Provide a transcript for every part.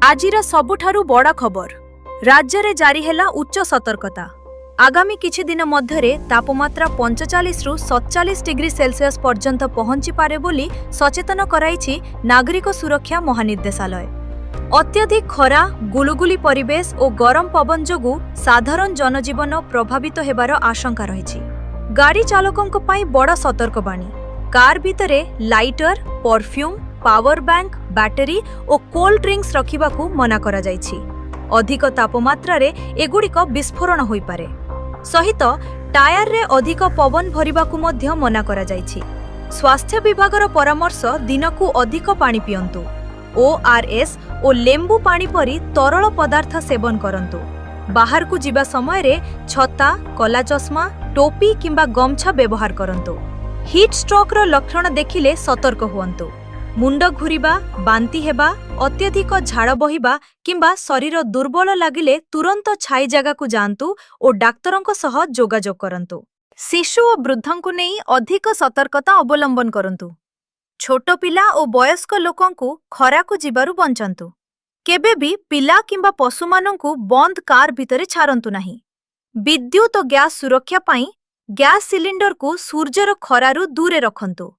आजिर सबुठारु बड़ा खबर राज्य रे जारी हेला उच्च सतर्कता। आगामी किछि दिन मध्यरे तापमात्रा 45 रु 47 डिग्री सेल्सियस पर्यंत पहुंची पारे बोली सचेतन कराइछि नागरिक सुरक्षा महानिर्देशालय। अत्यधिक खरा, गुलुगुली परिवेश और गरम पवन जोगु साधारण जनजीवन प्रभावित हेबार आशंका रहिछि। गाड़ी चालकों पाई बड़ा सतर्कबाणी। कार भितरे lighter, perfume, power bank, battery और कोल्ड ड्रिंक्स रखिबाकू मना करा जाइछि। अधिक तापमात्रा रे एगुड़िक विस्फोरण होई पारे। सहित टायर रे अधिक पवन भरिबाकू मध्य मना करा जाइछि। स्वास्थ्य विभागर परामर्श दिनकू अधिक पानी पियंतु। ओआरएस और लेंबू पानी परी तरल पदार्थ सेवन करंतु। बाहर को जिबा समय रे छता, कला चश्मा, टोपी किंबा गमछा व्यवहार करंतु। हीट स्ट्रोक रो लक्षण देखिले सतर्क हुअंतु। मुंड घुरिबा, बांती हेबा, अत्यधिक झाड़ बहिबा किंबा शरीर दुर्बल लागिले तुरंत छाई जगह को जानतु और डाक्तरंक सह जोगाजोग करंतु। शिशु और वृद्धंकु नेई अधिक सतर्कता अवलंबन करंतु। छोट पिला और वयस्क लोकंकु खरा को जिबारु बंचंतु। केबे भी पिला किंबा पशुमानंकु बंद कार भितरे छारंतु नाही। विद्युत और गैस सुरक्षा पाई गैस सिलिंडर को सूर्यर खरारु दूरे रखंतु।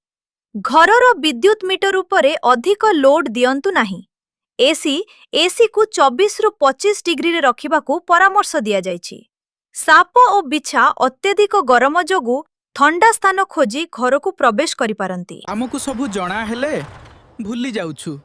घरर विद्युत मीटर उपरे अधिक लोड दियंतु नाही। एसी को 24 रु 25 डिग्री रे रखिबाकू परामर्श दिया जाइछि। साप और बिछा अत्यधिक गरम जोगु ठंडा स्थान खोजी घर को प्रवेश करि पारंती। हमकु सबु जणा हेले भूली जाउछु।